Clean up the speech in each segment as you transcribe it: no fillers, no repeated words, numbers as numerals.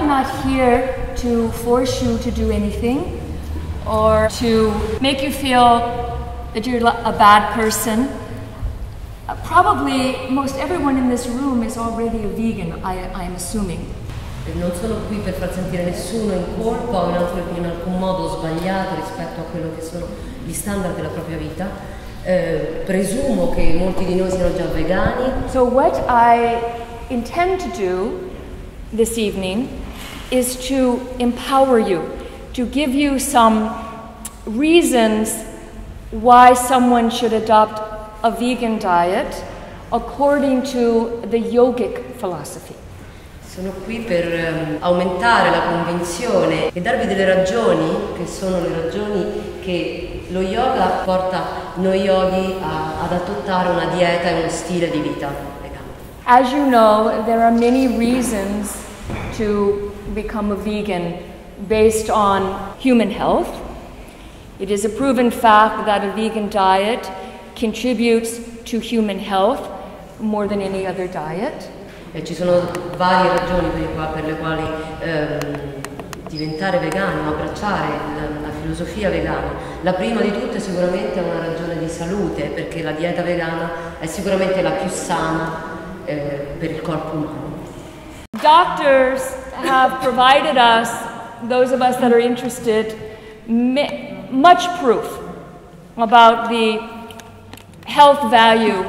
I'm not here to force you to do anything or to make you feel that you're a bad person. Probably most everyone in this room is already a vegan, I'm assuming. Non sono qui per far sentire nessuno in colpa o in alcun modo sbagliato rispetto a quello che sono gli standard della propria vita. Presumo che molti di noi siano già vegani. So what I intend to do this evening is to empower you, to give you some reasons why someone should adopt a vegan diet according to the yogic philosophy. Sono qui per aumentare la convinzione e darvi delle ragioni, che sono le ragioni che lo yoga porta noi yogi ad adottare una dieta e uno stile di vita vegano. As you know, there are many reasons to become a vegan based on human health. It is a proven fact that a vegan diet contributes to human health more than any other diet. E ci sono varie ragioni per le quali diventare vegani o abbracciare la filosofia vegana. La prima di tutte sicuramente è una ragione di salute, perché la dieta vegana è sicuramente la più sana per il corpo umano. Doctors have provided us, those of us that are interested, much proof about the health value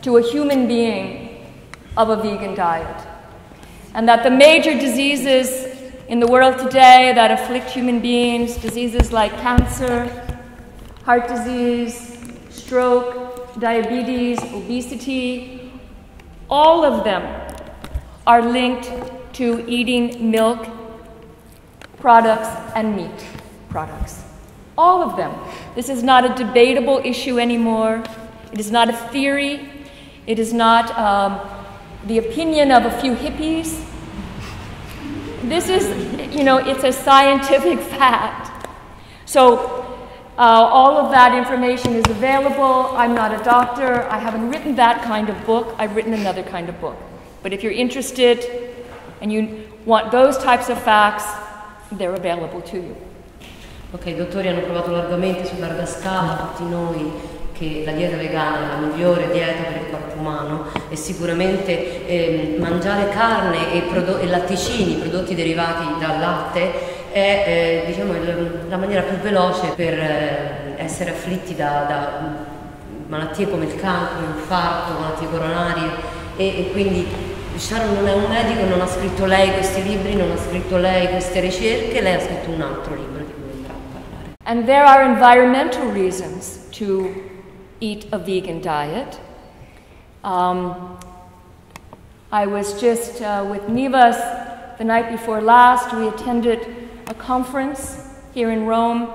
to a human being of a vegan diet. And that the major diseases in the world today that afflict human beings, diseases like cancer, heart disease, stroke, diabetes, obesity, all of them are linked to eating milk products and meat products. All of them. This is not a debatable issue anymore. It is not a theory. It is not the opinion of a few hippies. This is, it's a scientific fact. So all of that information is available. I'm not a doctor. I haven't written that kind of book. I've written another kind of book. But if you're interested and you want those types of facts, they're available to you. Ok, i dottori hanno provato largamente su larga scala, tutti noi, che la dieta vegana è la migliore dieta per il corpo umano e sicuramente mangiare carne e latticini, prodotti derivati dal latte, è la maniera più veloce per essere afflitti da malattie come il cancro, l'infarto, malattie coronarie e quindi Sharon non è un medico, non ha scritto lei questi libri, non ha scritto lei queste ricerche, lei ha scritto un altro libro di cui entrare a parlare. And there are environmental reasons to eat a vegan diet. I was just with Nivas the night before last. We attended a conference here in Rome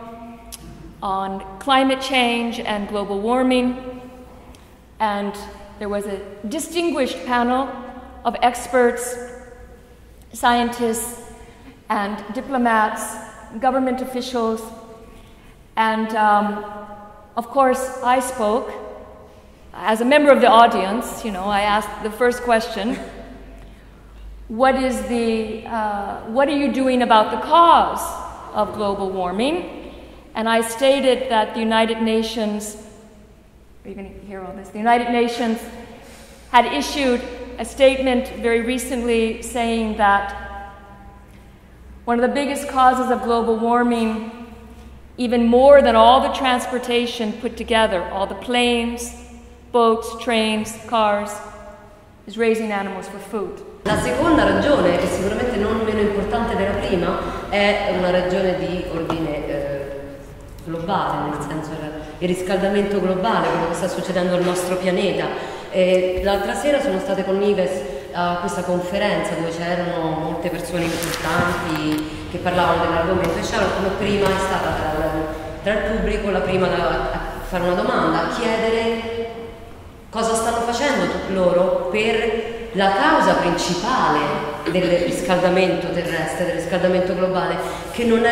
on climate change and global warming, and there was a distinguished panel of experts, scientists, and diplomats, government officials, and of course, I spoke. As a member of the audience, I asked the first question, what are you doing about the cause of global warming? And I stated that the United Nations, are you going to hear all this? The United Nations had issued a statement very recently saying that one of the biggest causes of global warming, even more than all the transportation put together, all the planes, boats, trains, cars, is raising animals for food. La seconda ragione, che sicuramente non meno importante della prima, è una ragione di ordine globale, nel senso il riscaldamento globale, quello che sta succedendo al nostro pianeta. L'altra sera sono state con Nives a questa conferenza dove c'erano molte persone importanti che parlavano dell'argomento e Sharon come prima è stata tra il pubblico la prima a fare una domanda, a chiedere cosa stanno facendo loro per la causa principale del riscaldamento terrestre, del riscaldamento globale, che non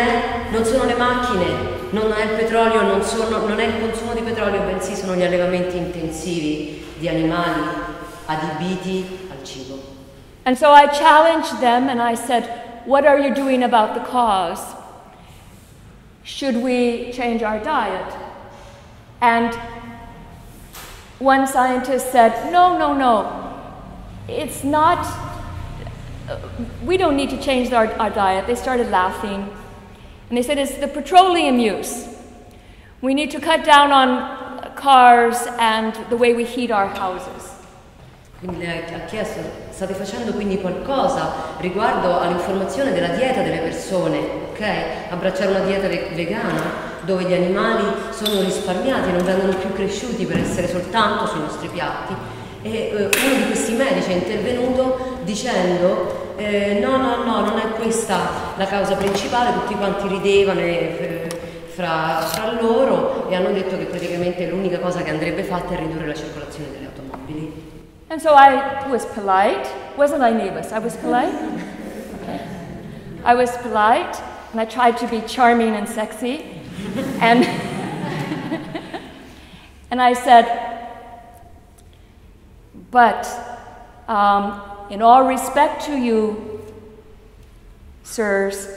sono le macchine, non è il petrolio, non è il consumo di petrolio, bensì sono gli allevamenti intensivi di animali adibiti al cibo. And so I challenged them and I said, what are you doing about the cause? Should we change our diet? And one scientist said, no, it's not, we don't need to change our diet. They started laughing. And they said, it's the petroleum use. We need to cut down on cars and the way we heat our houses. Quindi le ha chiesto, state facendo quindi qualcosa riguardo all'informazione della dieta delle persone, ok? Abbracciare una dieta vegana dove gli animali sono risparmiati, non vengono più cresciuti per essere soltanto sui nostri piatti. E uno di questi medici è intervenuto dicendo no, non è questa la causa principale, tutti quanti ridevano fra loro e hanno detto che praticamente l'unica cosa che andrebbe fatta è ridurre la circolazione delle automobili. And so I was polite. Wasn't I, Nevis? I was polite? Okay. I was polite, and I tried to be charming and sexy. And, and I said, but in all respect to you, sirs,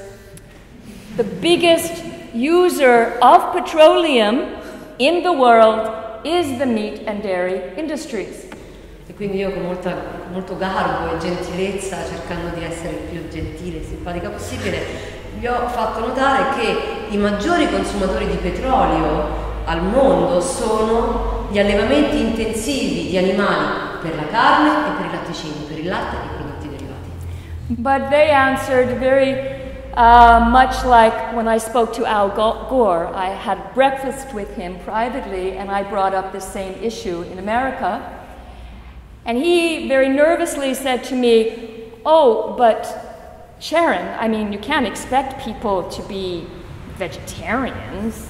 the biggest user of petroleum in the world is the meat and dairy industries. E quindi io con molto garbo e gentilezza, cercando di essere il più gentile e simpatica possibile, vi ho fatto notare che i maggiori consumatori di petrolio al mondo sono gli allevamenti intensivi di animali per la carne e per i latticini, per il latte e i prodotti derivati. But they answered very much like when I spoke to Al Gore. I had breakfast with him privately and I brought up the same issue in America. And he very nervously said to me, oh, but Sharon, I mean, you can't expect people to be vegetarians.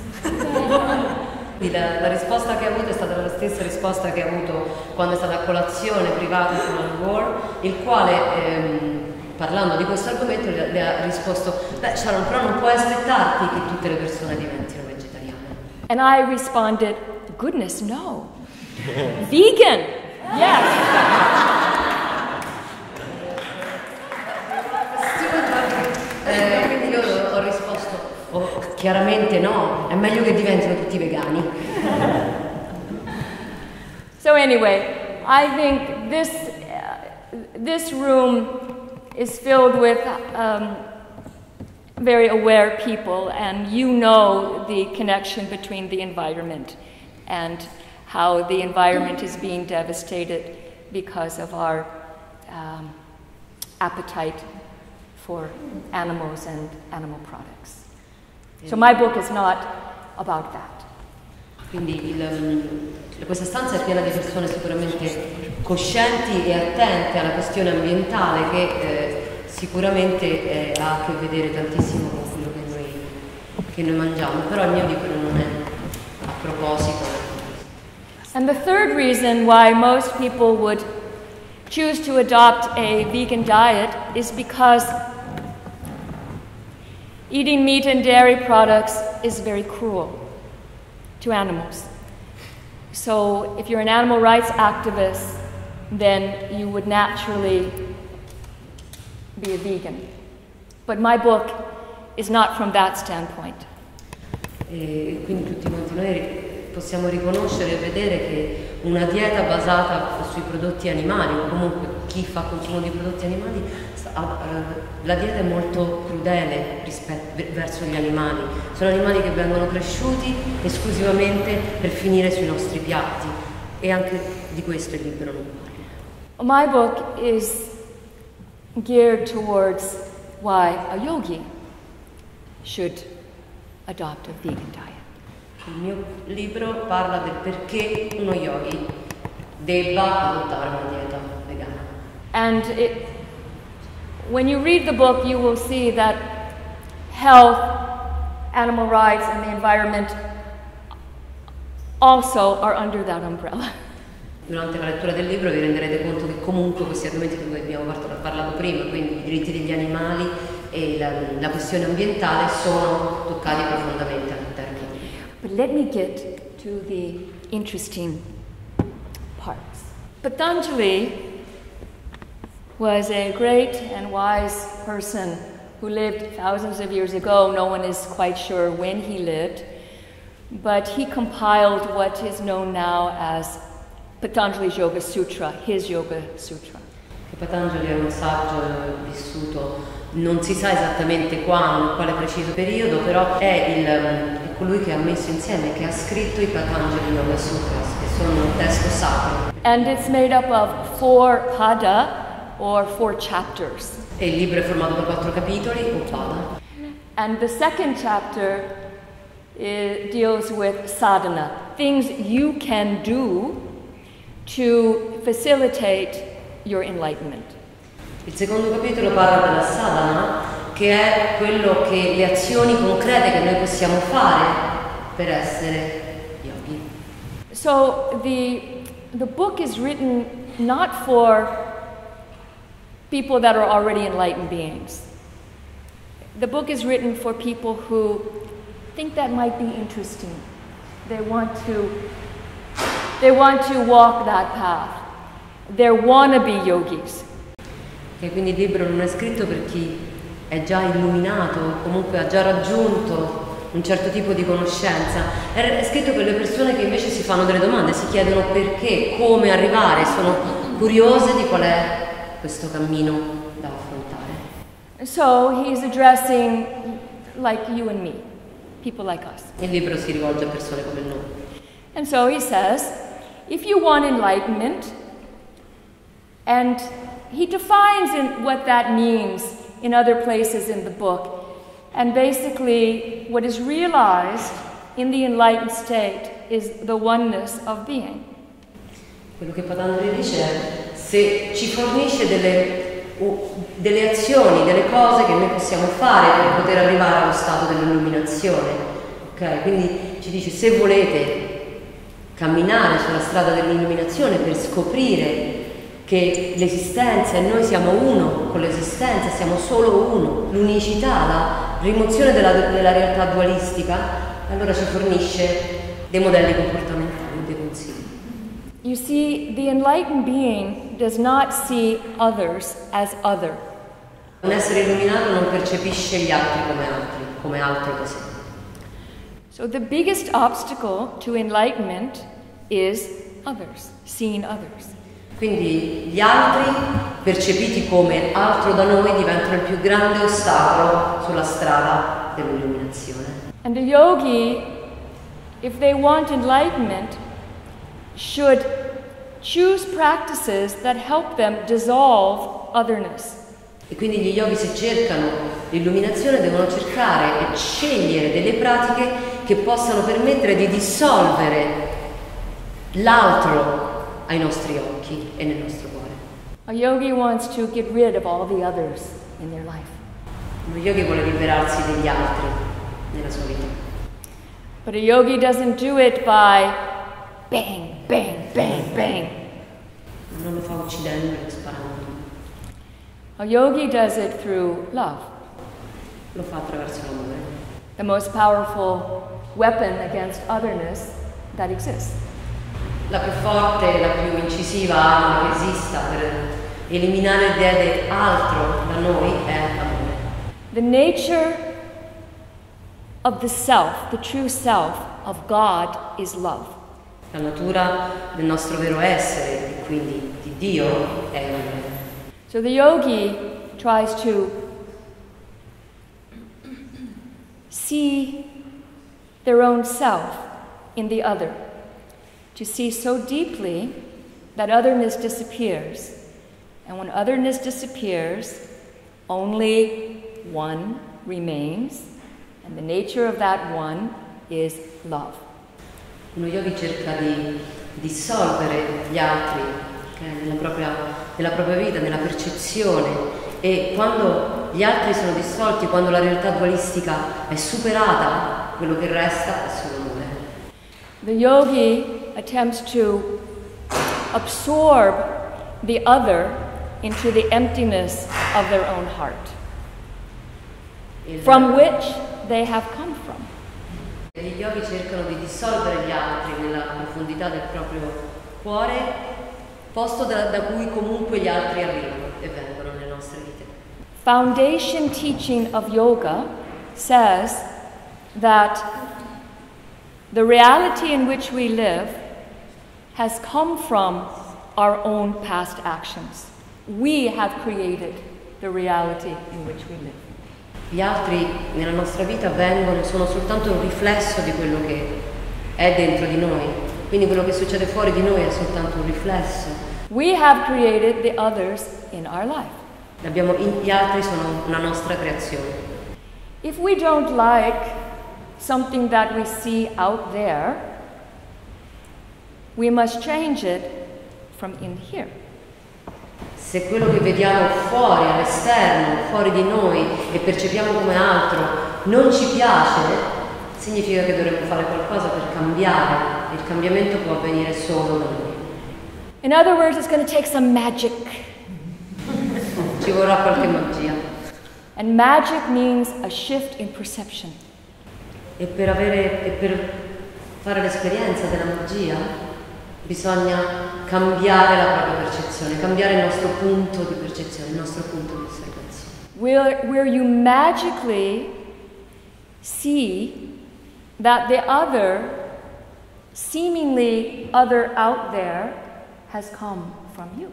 La risposta che ha avuto è stata la stessa risposta che ha avuto quando è stata a colazione privata con Al Gore, il quale, parlando di questo argomento, le ha risposto, beh Sharon, però non puoi aspettarti che tutte le persone diventino vegetariane. And I responded, goodness, no. Vegan. Yes. Quindi io ho risposto, chiaramente no, è meglio che diventino tutti vegani. So anyway, I think this room is filled with very aware people, and you know the connection between the environment and how the environment is being devastated because of our appetite for animals and animal products. So my book is not about that. Quindi questa stanza è piena di persone sicuramente coscienti e attente alla questione ambientale che sicuramente ha a che vedere tantissimo con quello che noi mangiamo, però il mio libro non è a proposito. And the third reason why most people would choose to adopt a vegan diet is because eating meat and dairy products is very cruel to animals. So if you're an animal rights activist, then you would naturally be a vegan. But my book is not from that standpoint. E quindi tutti quanti noi possiamo riconoscere e vedere che una dieta basata sui prodotti animali, o comunque chi fa consumo di prodotti animali, la dieta è molto crudele verso gli animali. Sono animali che vengono cresciuti esclusivamente per finire sui nostri piatti, e anche di questo il libro non parla. My book is geared towards why a yogi should adopt a vegan diet. Il mio libro parla del perché uno yogi debba adottare una dieta vegana. And when you read the book, you will see that health, animal rights, and the environment also are under that umbrella. Durante la lettura del libro vi renderete conto che comunque questi argomenti di cui abbiamo parlato prima, quindi i diritti degli animali e la questione ambientale, sono toccati profondamente all'interno. But let me get to the interesting parts. Patanjali was a great and wise person who lived thousands of years ago. No one is quite sure when he lived, but he compiled what is known now as Patanjali's Yoga Sutra, his Yoga Sutra. Patanjali è un saggio vissuto, non si sa esattamente quando, quale preciso periodo, però è colui che ha messo insieme, che ha scritto i Patanjali Yoga Sutras, che sono un testo sacro. And it's made up of 4 pada, or 4 chapters. E il libro è formato da 4 capitoli, o pada. And the second chapter deals with sadhana, things you can do to facilitate your enlightenment. Il secondo capitolo parla della sadhana, che è quello che le azioni concrete che noi possiamo fare per essere yogi. So the book is written not for people that are already enlightened beings. The book is written for people who think that might be interesting. They want to walk that path. They're wannabe yogis. E quindi il libro non è scritto per chi è già illuminato, comunque ha già raggiunto un certo tipo di conoscenza. È scritto per le persone che invece si fanno delle domande, si chiedono perché, come arrivare, sono curiose di qual è questo cammino da affrontare. So he's addressing like you and me, people like us. Il libro si rivolge a persone come noi. And so he says, if you want enlightenment, and he defines what that means in other places in the book. And basically, what is realized in the enlightened state is the oneness of being. Quello che Patanjali dice è: se ci fornisce delle azioni, delle cose che noi possiamo fare per poter arrivare allo stato dell'illuminazione, ok? Quindi ci dice: se volete camminare sulla strada dell'illuminazione per scoprire che l'esistenza e noi siamo uno con l'esistenza, siamo solo uno, l'unicità, la rimozione della realtà dualistica, allora ci fornisce dei modelli comportamentali, dei consigli. You see, the enlightened being does not see others as other. Un essere illuminato non percepisce gli altri come altri così. So the biggest obstacle to enlightenment is others, seeing others. Quindi gli altri, percepiti come altro da noi, diventano il più grande ostacolo sulla strada dell'illuminazione. And a yogi, if they want enlightenment, should choose practices that help them dissolve otherness. E quindi gli yogi, se cercano l'illuminazione, devono cercare e scegliere delle pratiche che possano permettere di dissolvere l'altro ai nostri occhi e nel nostro cuore. A yogi wants to get rid of all the others in their life. Lo yogi vuole liberarsi degli altri nella sua vita. But a yogi doesn't do it by bang, bang, bang, bang. Non lo fa uccidendo e sparando. A yogi does it through love. Lo fa attraverso l'amore. The most powerful weapon against otherness that exists. La più forte, la più incisiva arma che esista per eliminare l'idea di altro da noi è l'amore. The nature of the self, the true self of God is love. La natura del nostro vero essere, e quindi di Dio, è l'amore. So the yogi tries to see their own self in the other, to see so deeply that otherness disappears. And when otherness disappears, only one remains, and the nature of that one is love. Uno yogi cerca di dissolvere gli altri nella propria vita, nella percezione, e quando gli altri sono dissolti, quando la realtà dualistica è superata, quello che resta è solo amore. The yogi attempts to absorb the other into the emptiness of their own heart, from which they have come from. Gli yogi cercano di dissolvere gli altri nella profondità del proprio cuore, posto da cui comunque gli altri arrivano e vengono nelle nostre vite. foundation teaching of yoga says that the reality in which we live has come from our own past actions. We have created the reality in which we live. Gli altri nella nostra vita sono soltanto un riflesso di quello che è dentro di noi. Quindi quello che succede fuori di noi è soltanto un riflesso. We have created the others in our life. Gli altri sono una nostra creazione. If we don't like something that we see out there, we must change it from in here. Se quello che vediamo fuori, all'esterno, fuori di noi e percepiamo come altro non ci piace, significa che dovremmo fare qualcosa per cambiare. Il cambiamento può avvenire solo da noi. In other words, it's going to take some magic. Ci vorrà qualche magia. And magic means a shift in perception. E per fare l'esperienza della magia bisogna cambiare la propria percezione, cambiare il nostro punto di percezione, il nostro punto di osservazione. Where you magically see that the other, seemingly other out there, has come from you.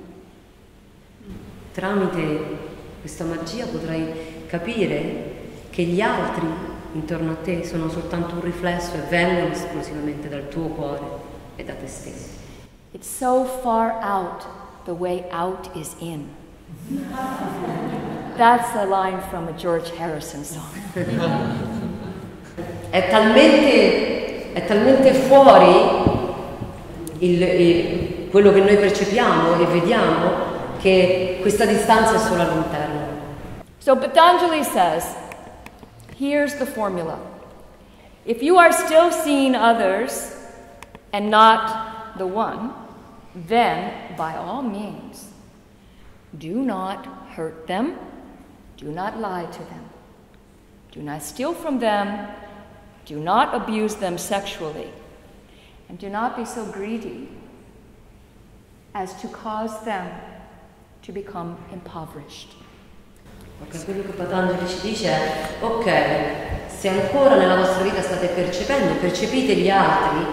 Tramite questa magia potrai capire che gli altri intorno a te sono soltanto un riflesso e vengono esclusivamente dal tuo cuore e da te stesso. It's so far out, the way out is in. That's a line from a George Harrison song. È talmente fuori quello che noi percepiamo e vediamo che questa distanza è solo all'interno. So Patanjali says, here's the formula. If you are still seeing others and not the one, then by all means, do not hurt them, do not lie to them, do not steal from them, do not abuse them sexually, and do not be so greedy as to cause them to become impoverished. Okay, quello che Patanjali ci dice è, ok, se ancora nella vostra vita state percepite gli altri,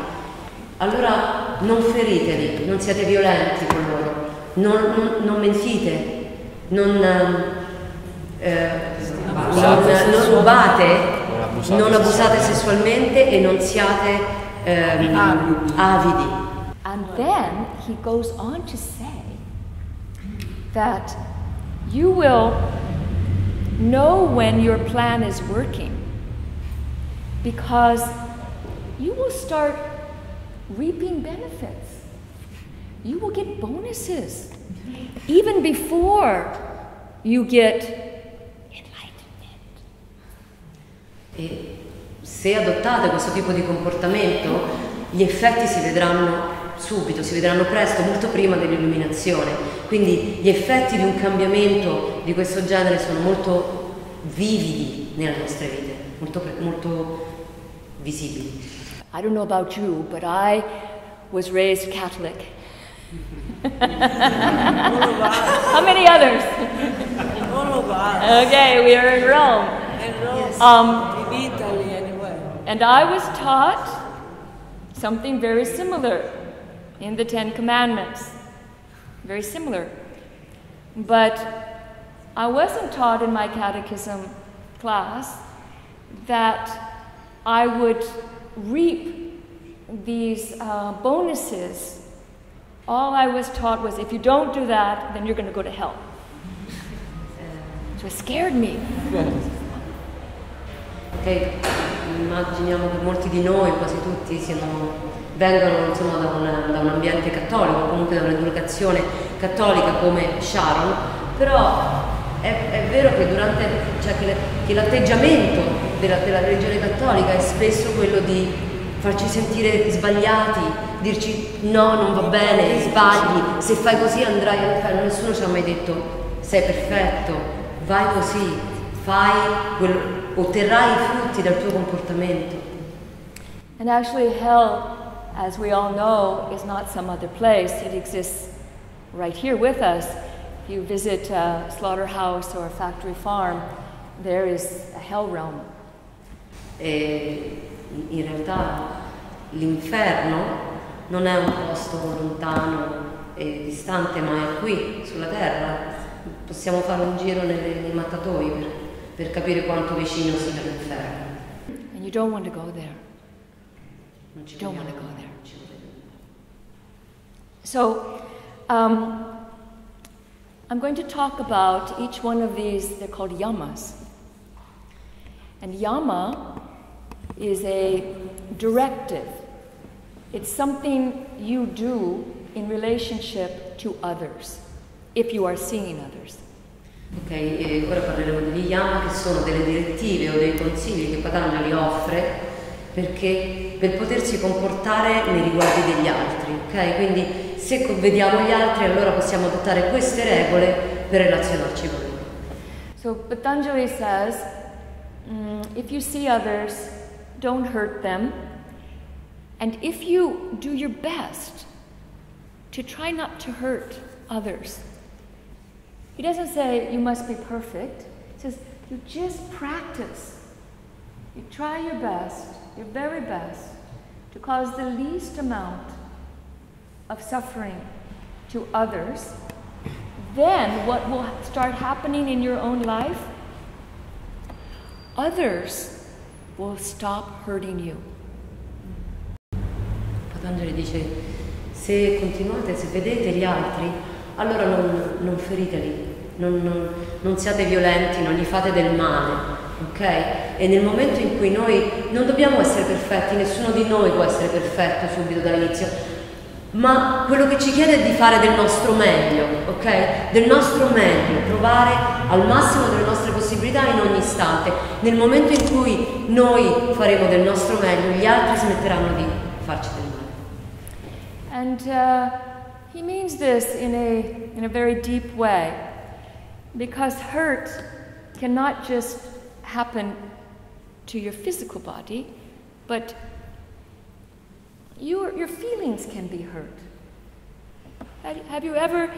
allora non feriteli, non siate violenti con loro, non mentite, non rubate, non abusate sessualmente e non siate avidi. And then he goes on to say that you will know when your plan is working because you will start reaping benefits. You will get bonuses even before you get enlightenment. E se adottate questo tipo di comportamento, gli effetti si vedranno subito, si vedranno presto, molto prima dell'illuminazione. Quindi gli effetti di un cambiamento di questo genere sono molto vividi nelle nostre vite, molto visibili. I don't know about you, but I was raised Catholic. How many others? All of us. Okay, we are in Rome. In Rome. Yes. In Italy anyway. And I was taught something very similar in the Ten Commandments. Very similar. But I wasn't taught in my catechism class that I would reap these bonuses. All I was taught was if you don't do that, then you're going to go to hell. So it scared me. Ok, immaginiamo che molti di noi, quasi tutti, vengono insomma da un ambiente cattolico, comunque da un'educazione cattolica come Sharon, però è vero che che l'atteggiamento della religione cattolica è spesso quello di farci sentire sbagliati, dirci no, non va bene, sbagli, se fai così andrai all'inferno. Nessuno ci ha mai detto sei perfetto, vai così, otterrai i frutti del tuo comportamento. And actually hell, as we all know, is not some other place. It exists right here with us. If you visit a slaughterhouse or a factory farm, there is a hell realm. E in realtà l'inferno non è un posto lontano e distante, ma è qui, sulla terra. Possiamo fare un giro nei mattatoi per capire quanto vicino sia l'inferno. And you don't want to go there. Non ci You don't want vogliamo- to go there. non ci vogliamo. So, I'm going to talk about each one of these. They're called yamas. And yama is a directive. It's something you do in relationship to others, if you are seeing others. Ok, e ora parleremo degli yama, che sono delle direttive o dei consigli che Patanjali offre per potersi comportare nei riguardi degli altri, ok? Quindi se vediamo gli altri, allora possiamo adottare queste regole per relazionarci con loro. So Patanjali says, if you see others, don't hurt them. And if you do your best to try not to hurt others, he doesn't say you must be perfect. He says you just practice. You try your best, your very best, to cause the least amount of suffering to others. Then what will start happening in your own life? Others will stop hurting you. Patanjali dice, se continuate, se vedete gli altri, allora non feriteli, non siate violenti, non gli fate del male, ok? E nel momento in cui noi non dobbiamo essere perfetti, nessuno di noi può essere perfetto subito dall'inizio, ma quello che ci chiede è di fare del nostro meglio, ok? Del nostro meglio, provare al massimo delle nostre possibilità in ogni istante. Nel momento in cui noi faremo del nostro meglio, gli altri smetteranno di farci del male. And he means this in a very deep way, because hurt cannot just happen to your physical body, but your feelings can be hurt. Have you ever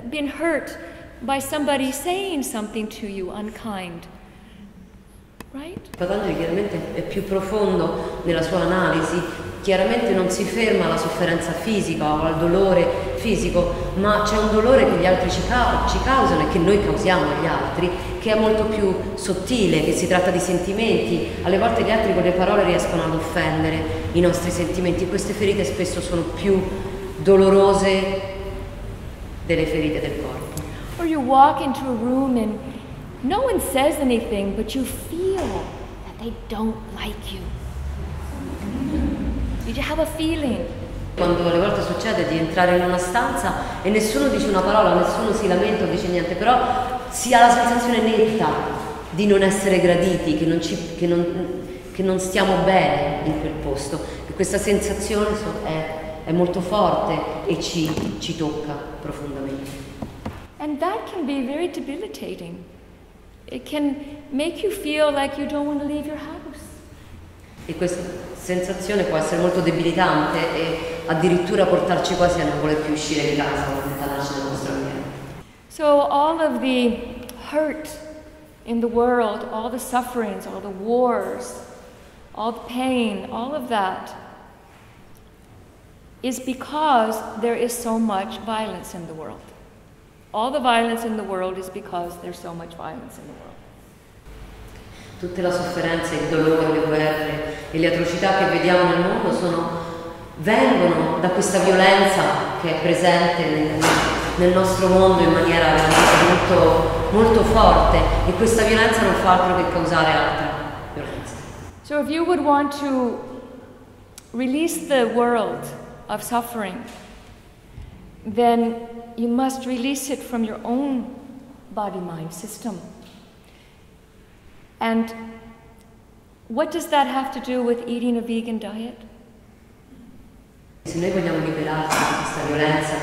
been hurt by somebody saying something to you unkind? Right? Patanjali chiaramente è più profondo nella sua analisi. Chiaramente non si ferma alla sofferenza fisica o al dolore fisico, ma c'è un dolore che gli altri ci causano e che noi causiamo agli altri, che è molto più sottile, che si tratta di sentimenti. Alle volte gli altri con le parole riescono ad offendere i nostri sentimenti. Queste ferite spesso sono più dolorose delle ferite del corpo. Or you walk into a room and no one says anything, but you feel that they don't like you. You have a feeling. Quando alle volte succede di entrare in una stanza e nessuno dice una parola, nessuno si lamenta o dice niente, però si ha la sensazione netta di non essere graditi, che non stiamo bene in quel posto. E questa sensazione è molto forte e ci tocca profondamente. And that can be very debilitating. It can make you feel like you don't want to leave your house. E questa sensazione può essere molto debilitante e addirittura portarci quasi a non voler più uscire di casa o allontanarci dal nostro ambiente. So all of the hurt in the world, all the sufferings, all the wars, all the pain, all of that is because there is so much violence in the world. All the violence in the world is because there's so much violence in the world. Tutte la sofferenza, il dolore, le guerre e le atrocità che vediamo nel mondo vengono da questa violenza che è presente nel nostro mondo in maniera veramente molto, molto forte, e questa violenza non fa altro che causare altra violenza. So if you would want to release the world of suffering, then you must release it from your own body-mind system. And what does that have to do with eating a vegan diet? Se noi vogliamo liberarci da questa violenza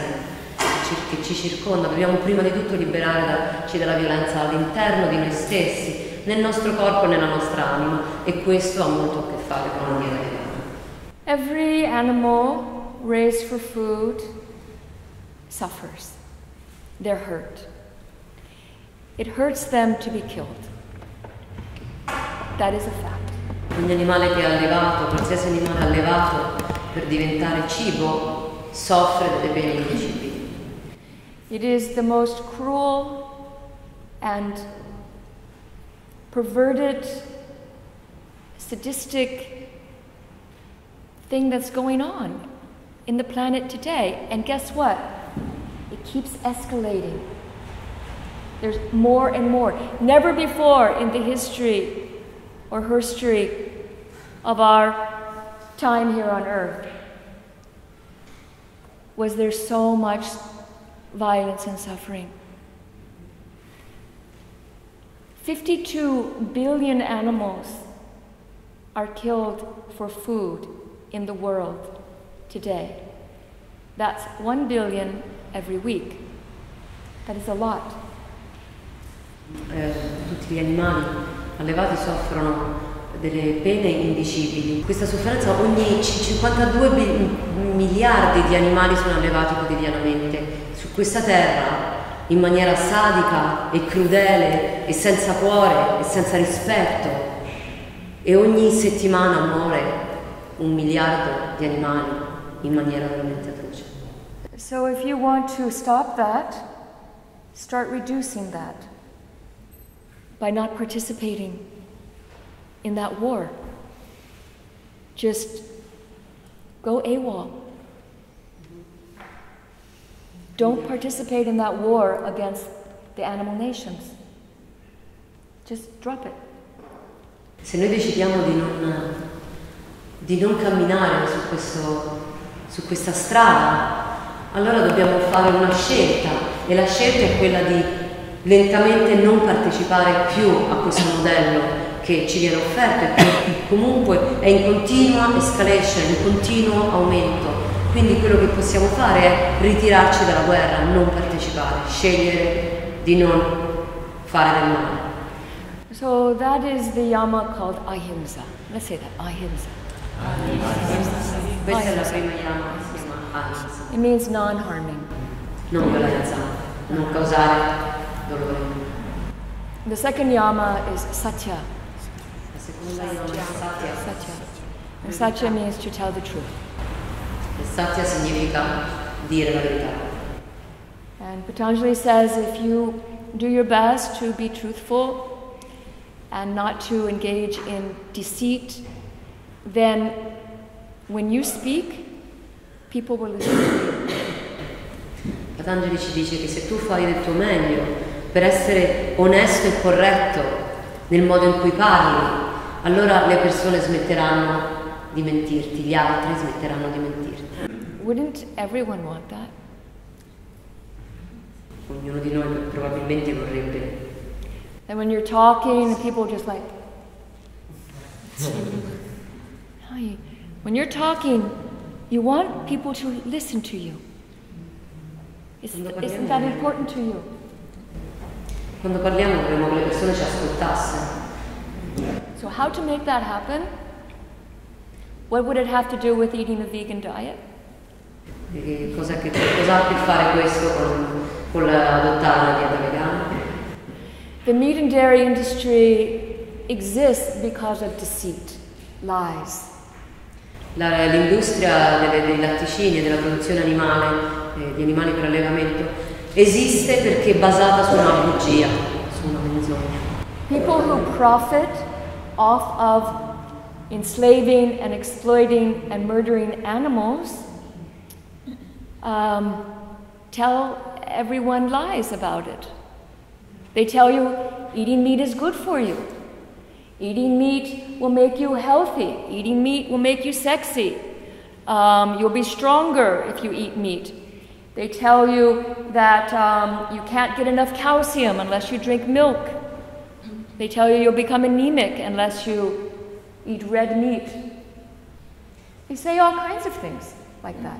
che ci circonda, dobbiamo prima di tutto liberarci dalla violenza all'interno di noi stessi, nel nostro corpo e nella nostra anima, e questo ha molto a che fare con la dieta vegana. Every animal raised for food suffers. they're hurt. It hurts them to be killed. That is a fact. Ogni animale che è allevato, qualsiasi animale allevato per diventare cibo, soffre delle pene indicibili. It is the most cruel and perverted, sadistic thing that's going on in the planet today. And guess what? It keeps escalating. There's more and more. Never before in the history or herstory of our time here on earth was there so much violence and suffering. 52 billion animals are killed for food in the world today. That's 1 billion every week. That is a lot. Tutti gli animali allevati soffrono delle pene indicibili. Questa sofferenza, ogni 52 miliardi di animali sono allevati quotidianamente su questa terra in maniera sadica e crudele e senza cuore e senza rispetto, e ogni settimana muore 1 miliardo di animali in maniera veramente atroce. So if you want to stop that, start reducing that by not participating in that war. Just go AWOL. Don't participate in that war against the animal nations. Just drop it. Se noi decidiamo di non camminare su questa strada, allora dobbiamo fare una scelta, e la scelta è quella di lentamente non partecipare più a questo modello che ci viene offerto e che comunque è in continua escalation, in continuo aumento. Quindi quello che possiamo fare è ritirarci dalla guerra, non partecipare, scegliere di non fare del male. So that is the yama called ahimsa. Let's say that, ahimsa. Questa è la prima yama che si chiama ahimsa. It means non-harming. Non violenza, non causare dolore. The second yama is satya. La seconda yama è satya. Satya. And satya means to tell the truth. E satya significa dire la verità. And Patanjali says if you do your best to be truthful and not to engage in deceit, then when you speak, people will listen to you. Patanjali ci dice che se tu fai del tuo meglio per essere onesto e corretto nel modo in cui parli, allora le persone smetteranno di mentirti, gli altri smetteranno di mentirti. Wouldn't everyone want that? Ognuno di noi probabilmente vorrebbe. And when you're talking, people just like, when you're talking, you want people to listen to you. Isn't that important to you? Quando parliamo vorremmo che le persone ci ascoltassero. So how to make that happen? What would it have to do with eating a vegan diet? E cosa ha a che fare questo con adottare una dieta vegana? The meat and dairy industry exists because of deceit, lies. L'industria dei latticini e della produzione animale, di animali per allevamento, esiste perché è basata su una bugia, su una menzogna. People who profit off of enslaving and exploiting and murdering animals tell everyone lies about it. They tell you eating meat is good for you. Eating meat will make you healthy. Eating meat will make you sexy. You'll be stronger if you eat meat. They tell you that you can't get enough calcium unless you drink milk. They tell you you'll become anemic unless you eat red meat. They say all kinds of things like that.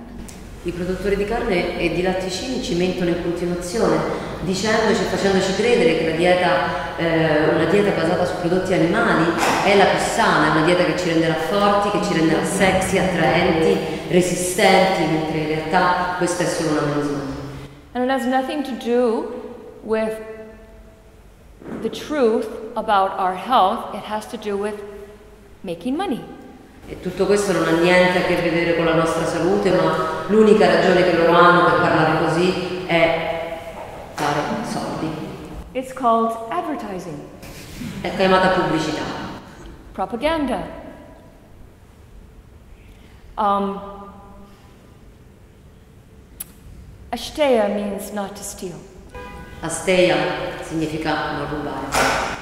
I produttori di carne e di latticini ci mentono in continuazione, dicendoci e facendoci credere che una dieta basata su prodotti animali è la più sana, è una dieta che ci renderà forti, che ci renderà sexy, attraenti, resistenti, mentre in realtà questa è solo una menzogna. And it has nothing to do with the truth about our health. It has to do with making money. E tutto questo non ha niente a che vedere con la nostra salute, ma l'unica ragione che loro hanno per parlare così è fare soldi. It's called advertising. È chiamata pubblicità. Propaganda. Asteya means not to steal. Asteya significa non rubare.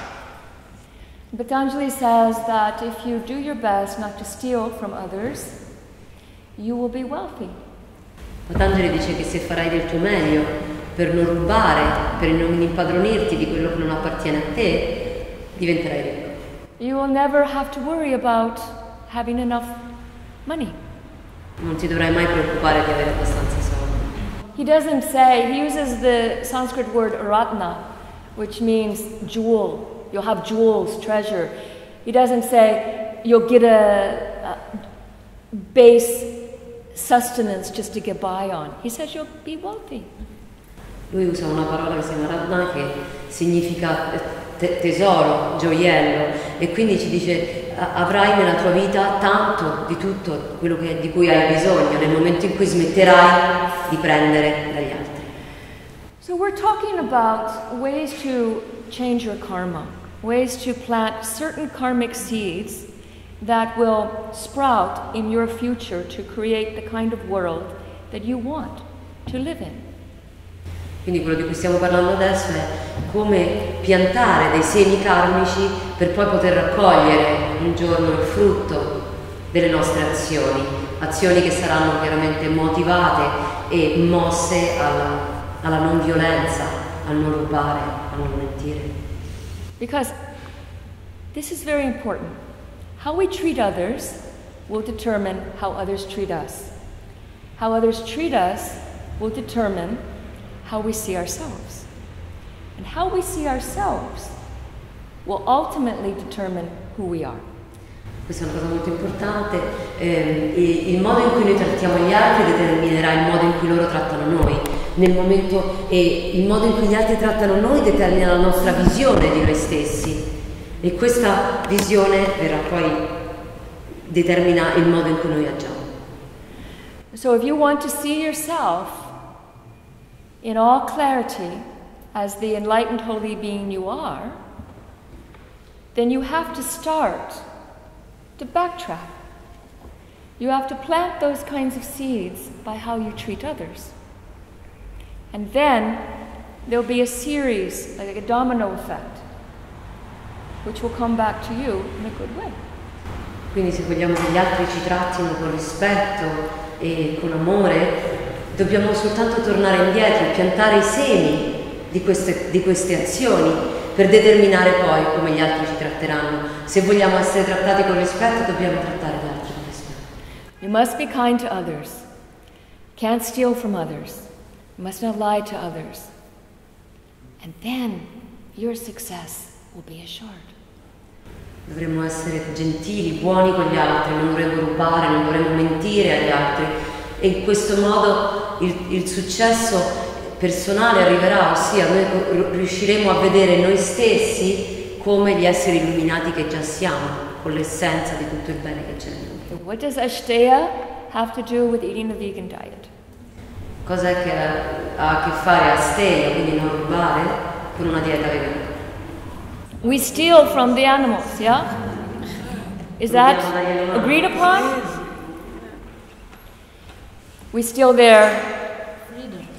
Patanjali says that if you do your best not to steal from others, you will be wealthy. Patanjali dice che se farai del tuo meglio per non rubare, per non impadronirti di quello che non appartiene a te, diventerai ricco. You will never have to worry about having enough money. Non ti dovrai mai preoccupare di avere abbastanza soldi. He doesn't say, he uses the Sanskrit word ratna, which means jewel. You'll have jewels, treasure. He doesn't say you'll get a base sustenance just to get by on. He says you'll be wealthy. Lui usa una parola che si chiama ratna, che significa tesoro, gioiello, e quindi ci dice avrai nella tua vita tanto di tutto quello di cui hai bisogno nel momento in cui smetterai di prendere dagli altri. So we're talking about ways to change your karma, ways to plant certain karmic seeds that will sprout in your future to create the kind of world that you want to live in. Quindi quello di cui stiamo parlando adesso è come piantare dei semi karmici per poi poter raccogliere un giorno il frutto delle nostre azioni, azioni che saranno chiaramente motivate e mosse alla non violenza, al non rubare, a non mentire. Because this is very important. How we treat others will determine how others treat us. How others treat us will determine how we see ourselves. And how we see ourselves will ultimately determine who we are. Questa è una cosa molto importante, il modo in cui noi trattiamo gli altri determinerà il modo in cui loro trattano noi, e il modo in cui gli altri trattano noi determina la nostra visione di noi stessi, e questa visione determina il modo in cui noi agiamo. So if you want to see yourself in all clarity as the enlightened holy being you are, then you have to start to backtrack. You have to plant those kinds of seeds by how you treat others. And then there'll be a series, like a domino effect, which will come back to you in a good way. Quindi se vogliamo che gli altri ci trattino con rispetto e con amore, dobbiamo soltanto tornare indietro e piantare i semi di queste azioni per determinare poi come gli altri ci tratteranno. Se vogliamo essere trattati con rispetto, dobbiamo trattare gli altri con rispetto. You must be kind to others. Can't steal from others. You must not lie to others. And then your success will be assured. Dovremmo essere gentili, buoni con gli altri, non dovremmo rubare, non dovremmo mentire agli altri, e in questo modo il successo personale arriverà, ossia noi riusciremo a vedere noi stessi come gli esseri illuminati che già siamo, con l'essenza di tutto il bene che c'è. What does Asteya have to do with eating a vegan diet? Cos'è che ha a che fare Asteya, quindi non rubare, con una dieta vegana? We steal from the animals, yeah? Is that agreed upon? We steal their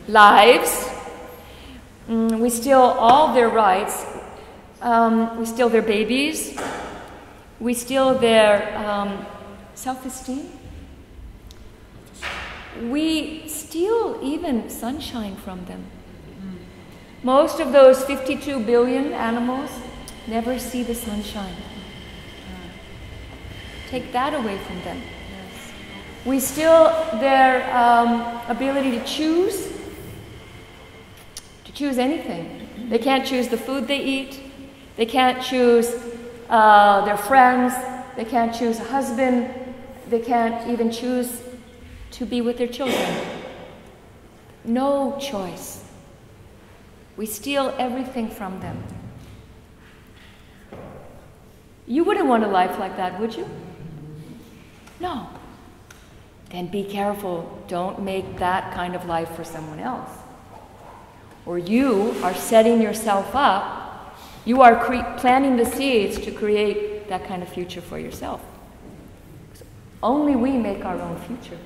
lives. We steal all their rights. We steal their babies. We steal their self-esteem. We steal even sunshine from them. Most of those 52 billion animals never see the sunshine. Take that away from them. We steal their ability to choose anything. They can't choose the food they eat. They can't choose their friends. They can't choose a husband. They can't even choose to be with their children. No choice. We steal everything from them. You wouldn't want a life like that, would you? No. Then be careful. Don't make that kind of life for someone else. Or you are setting yourself up. You are planting the seeds to create that kind of future for yourself. Only we make our own future.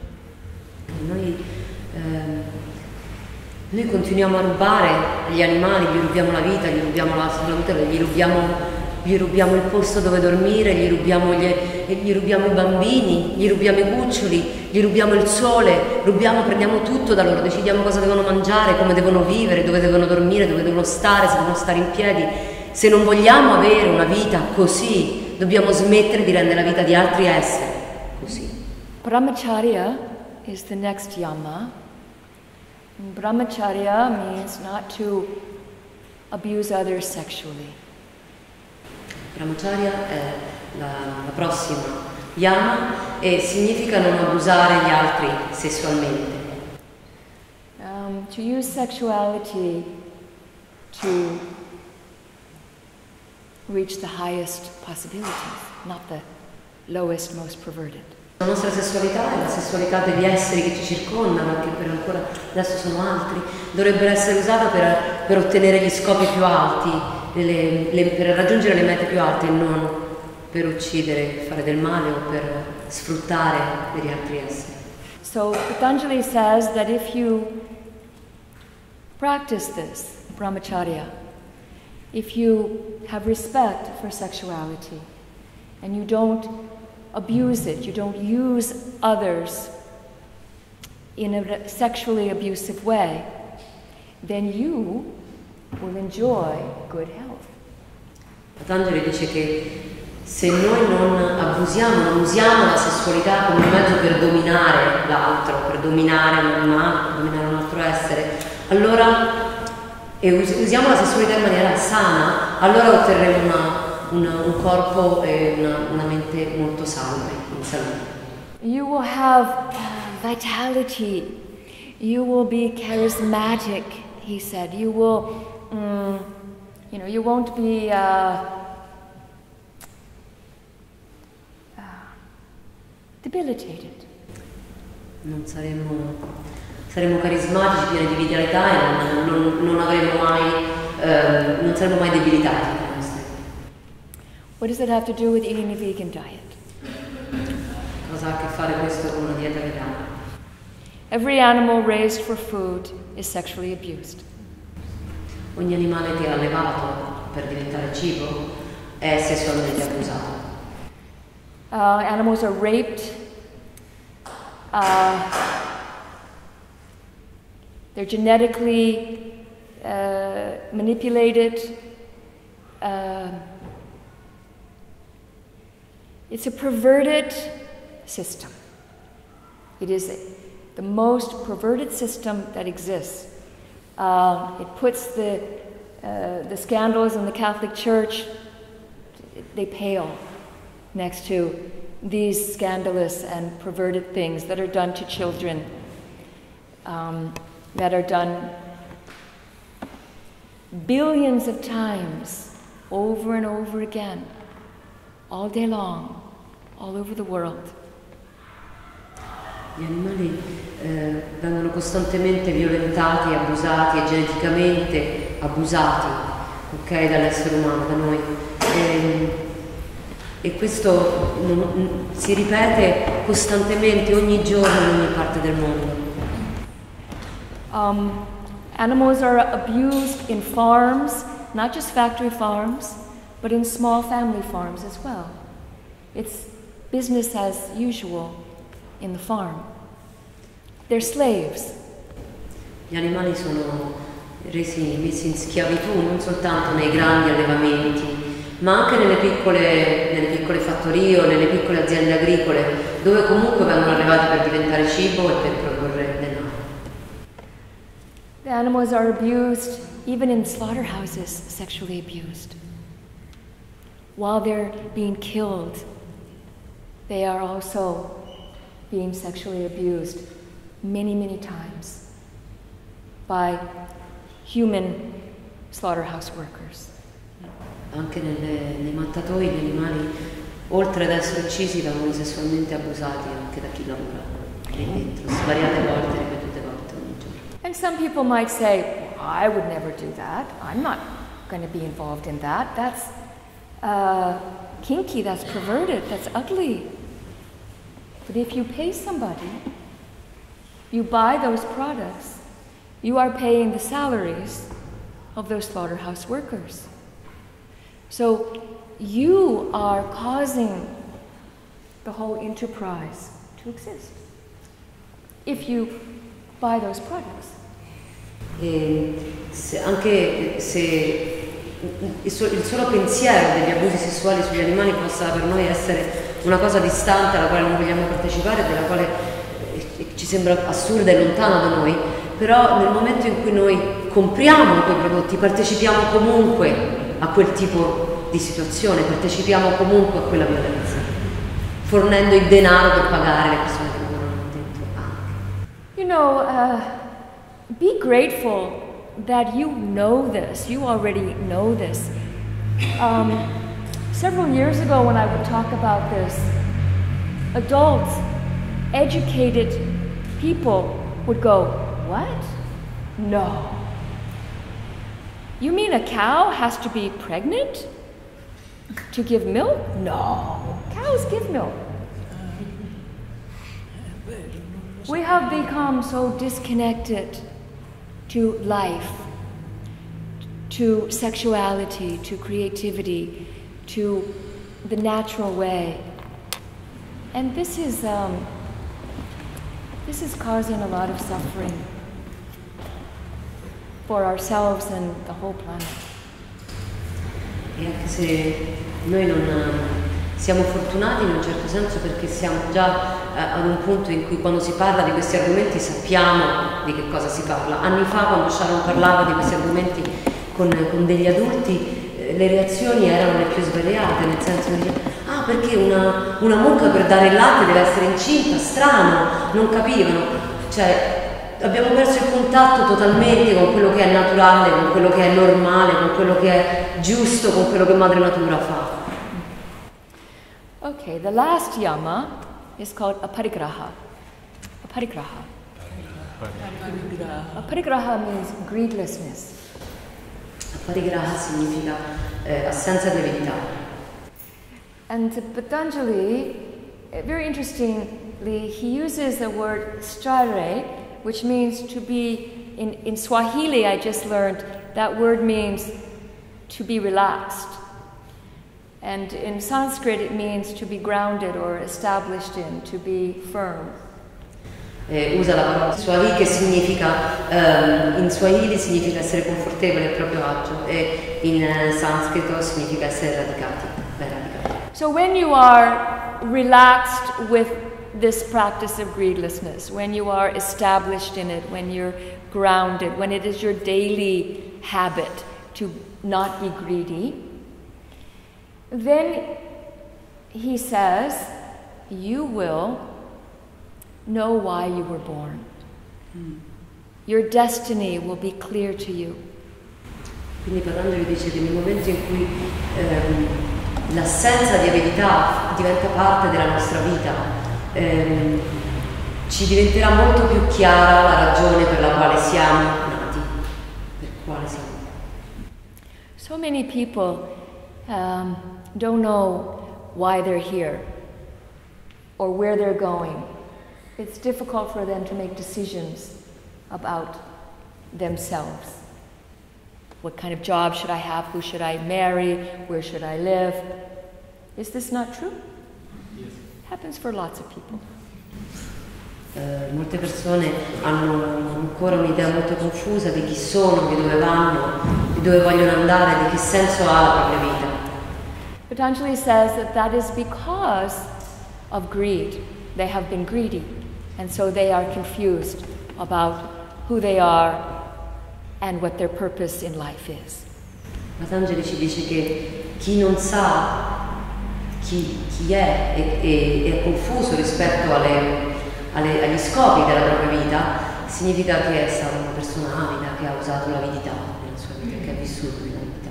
Noi continuiamo a rubare agli animali, gli rubiamo la vita, gli rubiamo la salute, gli rubiamo il posto dove dormire, gli rubiamo i bambini, gli rubiamo i cuccioli, gli rubiamo il sole, prendiamo tutto da loro, decidiamo cosa devono mangiare, come devono vivere, dove devono dormire, dove devono stare, se devono stare in piedi. Se non vogliamo avere una vita così, dobbiamo smettere di rendere la vita di altri esseri così. Brahmacharya is the next yama. Brahmacharya means not to abuse others sexually. Brahmacharya è la prossima yama e significa non abusare gli altri sessualmente. To use sexuality to reach the highest possibilities, not the lowest, most perverted. La nostra sessualità è la sessualità degli esseri che ci circondano, che per ancora adesso sono altri, dovrebbe essere usata per ottenere gli scopi più alti, per raggiungere le mete più alte e non per uccidere, fare del male o per sfruttare degli altri esseri. So Patanjali says that if you practice this, brahmacharya, if you have respect for sexuality and you don't abuse it, you don't use others in a sexually abusive way, then you will enjoy good health. Patanjali dice che se noi non usiamo la sessualità come un mezzo per dominare l'altro, per dominare un altro essere, allora, e usiamo la sessualità in maniera sana, allora otterremo un corpo e una mente molto salve, in salute. You will have vitality. You will be charismatic, he said. You will, you won't be debilitated. Saremo carismatici, pieni di vitalità e non saremo mai debilitati. What does it have to do with eating a vegan diet? Cosa ha a che fare questo con una dieta vegana? Every animal raised for food is sexually abused. Ogni animale che è allevato per diventare cibo è sessualmente abusato. Animals are raped. They're genetically manipulated. It's a perverted system. It is the most perverted system that exists. It puts the scandals in the Catholic Church, they pale next to these scandalous and perverted things that are done to children, that are done billions of times over and over again, all day long, all over the world. Gli animali vengono costantemente violentati, abusati e geneticamente abusati, ok, dall'essere umano, da noi. E questo si ripete costantemente ogni giorno in ogni parte del mondo. Animals are abused in farms, not just factory farms, but in small family farms as well. It's business as usual in the farm. They're slaves. Gli animali sono messi in schiavitù non soltanto nei grandi allevamenti, ma anche nelle piccole fattorie o nelle piccole aziende agricole, dove comunque vengono allevati per diventare cibo e per produrre denaro. The animals are abused, even in slaughterhouses, sexually abused. While they're being killed, they are also being sexually abused many, many times. by human slaughterhouse workers. Anche nei mattatoi gli animali, oltre ad essere uccisi, vengono sessualmente abusati anche da chi lavora lì dentro, svariate volte, ripetute volte ogni giorno. And some people might say, well, I would never do that. I'm not going to be involved in that. That's kinky, that's perverted, that's ugly. But if you pay somebody, you buy those products, you are paying the salaries of those slaughterhouse workers. So you are causing the whole enterprise to exist if you buy those products. Anche se il solo pensiero degli abusi sessuali sugli animali possa per noi essere una cosa distante alla quale non vogliamo partecipare, della quale ci sembra assurda e lontana da noi, però nel momento in cui noi compriamo quei prodotti partecipiamo comunque a quel tipo di situazione, partecipiamo comunque a quella violenza, fornendo il denaro per pagare le persone che lavorano dentro anche. You know, be grateful that you know this, you already know this. Several years ago when I would talk about this, adults, educated people would go, what? No. You mean a cow has to be pregnant to give milk? No. Cows give milk. We have become so disconnected to life, to sexuality, to creativity, to the natural way. And this is causing a lot of suffering for ourselves and the whole planet. E anche se noi non siamo fortunati in un certo senso perché siamo già ad un punto in cui quando si parla di questi argomenti sappiamo di che cosa si parla. Anni fa quando Sharon parlava di questi argomenti con degli adulti le reazioni erano le più svariate, nel senso di ah perché una mucca per dare il latte deve essere incinta, strano, non capivano, cioè abbiamo perso il contatto totalmente con quello che è naturale, con quello che è normale, con quello che è giusto, con quello che madre natura fa. Okay, the last yama is called aparigraha. Aparigraha. Aparigraha means greedlessness. Aparigraha significa assenza di avidità. And Patanjali, very interestingly, he uses the word strare, which means to be, in Swahili I just learned, that word means to be relaxed. And in Sanskrit it means to be grounded or established in, to be firm. Usa la parola Swahili che significa, in Swahili significa essere confortevole a proprio agio e in sanscrito significa essere radicati, ben radicati. So when you are relaxed with this practice of greedlessness, when you are established in it, when you're grounded, when it is your daily habit to not be greedy, then he says you will know why you were born. Your destiny will be clear to you. Quindi Patanjali dice che nel momento in cui l'assenza di avidità diventa parte della nostra vita, ci diventerà molto più chiara la ragione per la quale siamo nati, per quale siamo. So many people don't know why they're here or where they're going. It's difficult for them to make decisions about themselves. What kind of job should I have? Who should I marry? Where should I live? Is this not true? Yes. Happens for lots of people. Molte persone hanno ancora un'idea molto confusa di chi sono, di dove vanno, di dove vogliono andare, di che senso ha la propria vita. Patanjali says that is because of greed. They have been greedy, and so they are confused about who they are and what their purpose in life is. Patanjali ci dice che chi non sa chi è e è confuso rispetto agli scopi della propria vita, significa che è stata una persona persona avida che ha usato l'avidità nella sua vita, che ha vissuto l'avidità.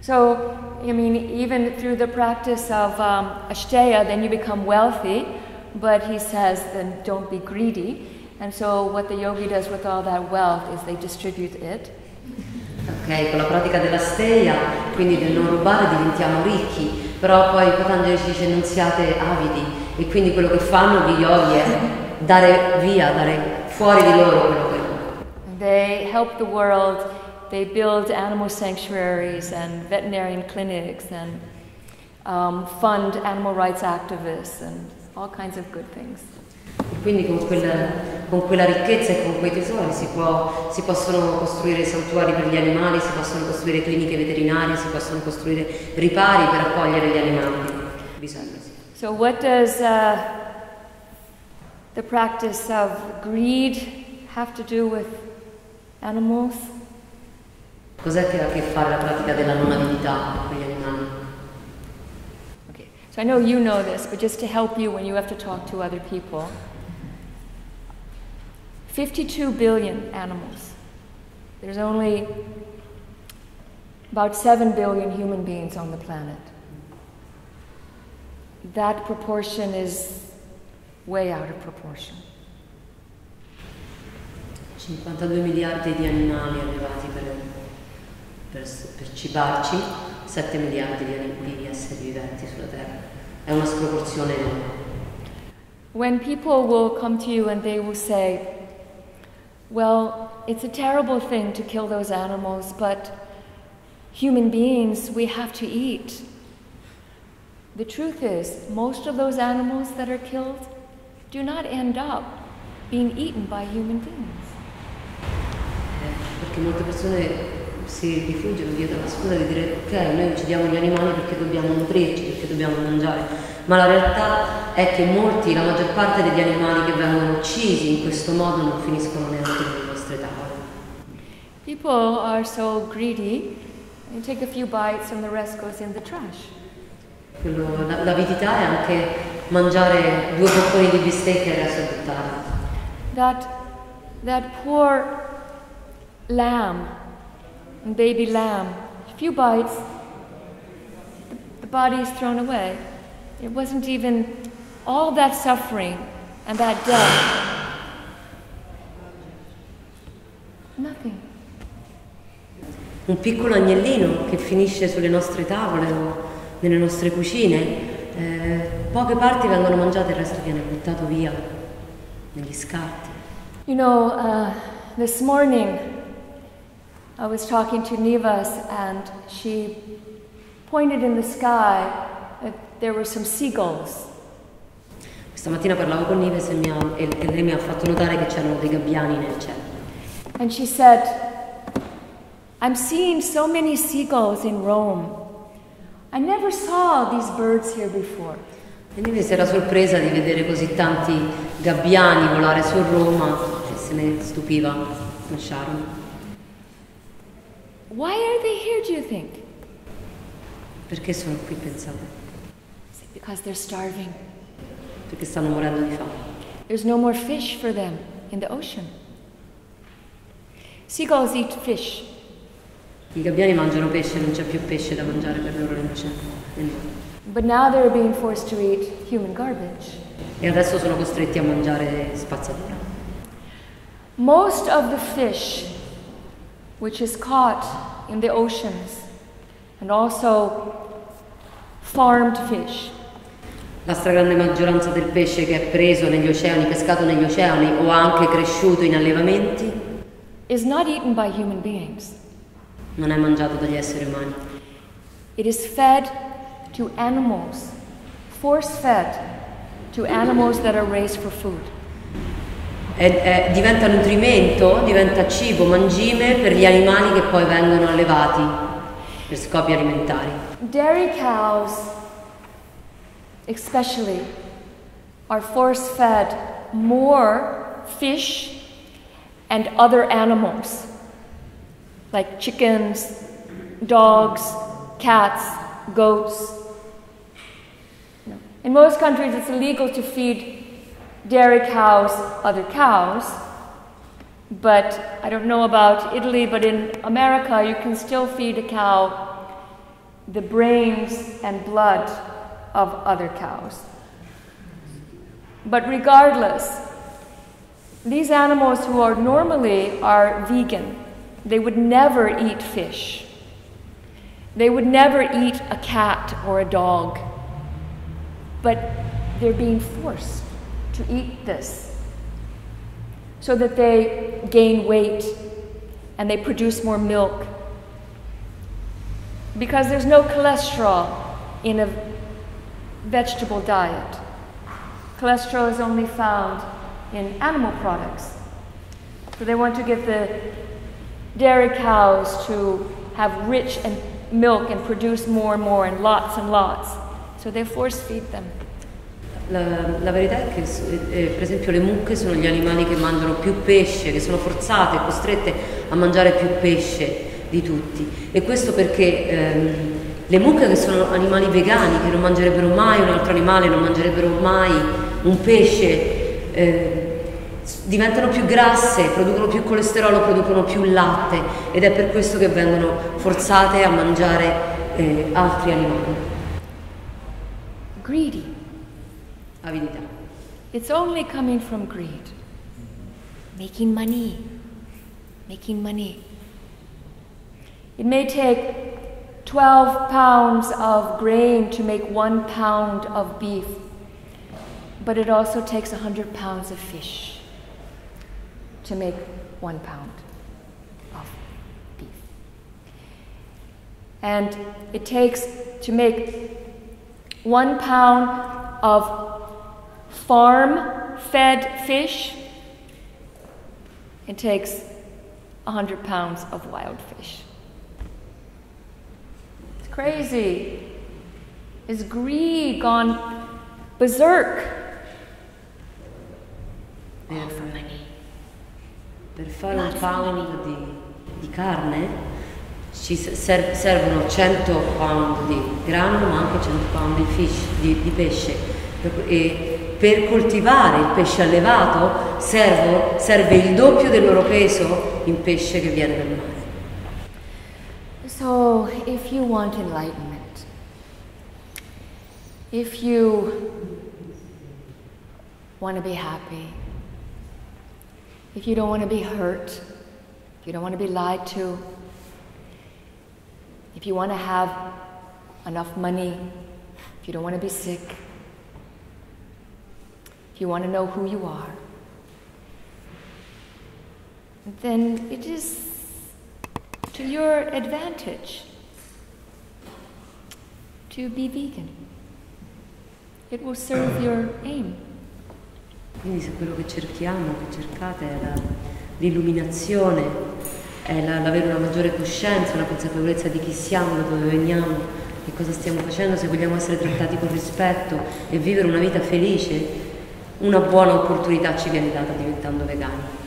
So, I mean, even through the practice of Ashteya, then you become wealthy, but he says then don't be greedy. And so what the yogi does with all that wealth is they distribute it. Ok, con la pratica della steia, quindi del non rubare, diventiamo ricchi, però poi Patanjali ci dice non siate avidi, e quindi quello che fanno gli yogi è dare via, dare fuori di loro quello che hanno. They help the world, they build animal sanctuaries and veterinarian clinics and fund animal rights activists and all kinds of good things. E quindi con quella ricchezza e con quei tesori si possono costruire santuari per gli animali, si possono costruire cliniche veterinarie, si possono costruire ripari per accogliere gli animali bisognosi. So what does the practice of greed have to do with animals? Cos'è che ha a che fare la pratica della non avidità con gli animali? Okay, so I know you know this, but just to help you when you have to talk to other people. 52 billion animals. There's only about 7 billion human beings on the planet. That proportion is way out of proportion. 52 miliardi di animali allevati per cibarci, 7 miliardi di esseri viventi sulla Terra. È una sproporzione enorme. When people will come to you and they will say, well, it's a terrible thing to kill those animals, but human beings, we have to eat. The truth is, most of those animals that are killed do not end up being eaten by human beings. Perché molte persone si rifugiano dietro la scusa di dire ok, noi uccidiamo gli animali perché dobbiamo nutrirci, perché dobbiamo mangiare, ma la realtà è che la maggior parte degli animali che vengono uccisi in questo modo non finiscono neanche nelle nostre tavole. People are so greedy, you take a few bites and the rest goes in the trash. L'avidità è anche mangiare 2 bocconi di bistecca e il resto è buttare. That poor lamb, baby lamb, a few bites, the body is thrown away. It wasn't even all that suffering and that death. Nothing. Un piccolo agnellino che finisce sulle nostre tavole o nelle nostre cucine, poche parti vengono mangiate, il resto viene buttato via negli scarti. You know, this morning I was talking to Nivas and she pointed in the sky that there were some seagulls. Questa mattina parlavo con Nives e lei mi ha fatto notare che c'erano dei gabbiani nel cielo. And she said, I'm seeing so many seagulls in Rome. I never saw these birds here before. E Nives era sorpresa di vedere così tanti gabbiani volare su Roma e se ne stupiva con Sharon. Why are they here, do you think? Perché sono qui, pensate? Because they're starving. Perché stanno morendo di fame. There's no more fish for them in the ocean. Seagulls eat fish. I gabbiani mangiano pesce, non c'è più pesce da mangiare per loro nel But now they're being forced to eat human garbage. E adesso sono costretti a mangiare spazzatura. Most of the fish which is caught in the oceans and also farmed fish. La stragrande maggioranza del pesce che è preso negli oceani, pescato negli oceani o anche cresciuto in allevamenti is not eaten by human beings. Non è mangiato dagli esseri umani. It is fed to animals, force-fed to animals that are raised for food. Diventa nutrimento, diventa cibo, mangime per gli animali che poi vengono allevati per scopi alimentari. Dairy cows, especially, are force-fed more fish and other animals, like chickens, dogs, cats, goats. In most countries, it's illegal to feed dairy cows other cows, But I don't know about Italy, but in America you can still feed a cow the brains and blood of other cows. But regardless, these animals who are normally vegan, they would never eat fish. They would never eat a cat or a dog. But they're being forced to eat this so that they gain weight and they produce more milk. Because there's no cholesterol in a vegetable diet. Cholesterol is only found in animal products. So they want to get the dairy cows to have rich milk and produce more and lots. So they force feed them. La verità è che per esempio le mucche sono gli animali che mangiano più pesce, che sono forzate e costrette a mangiare più pesce di tutti, e questo perché le mucche, che sono animali vegani, che non mangerebbero mai un altro animale, non mangerebbero mai un pesce, diventano più grasse, producono più colesterolo, producono più latte, ed è per questo che vengono forzate a mangiare altri animali. Greedy. Avidità. It's only coming from greed. Making money. It may take 12 pounds of grain to make 1 pound of beef, but it also takes 100 pounds of fish to make 1 pound of beef. And it takes, to make 1 pound of farm-fed fish, it takes 100 pounds of wild fish. It's crazy. Is greed gone berserk? All for money. Per fare un pound di carne ci servono 100 pound di grano, ma anche 100 pound di pesce. E per coltivare il pesce allevato serve il doppio del loro peso in pesce che viene dal mare. So, if you want enlightenment, if you want to be happy, if you don't want to be hurt, if you don't want to be lied to, if you want to have enough money, if you don't want to be sick, if you want to know who you are, then it is to your advantage to be vegan. It will serve your aim. Quindi se quello che cerchiamo, che cercate, è l'illuminazione, è l'avere una maggiore coscienza, una consapevolezza di chi siamo, da dove veniamo, che cosa stiamo facendo, se vogliamo essere trattati con rispetto e vivere una vita felice, una buona opportunità ci viene data diventando vegani.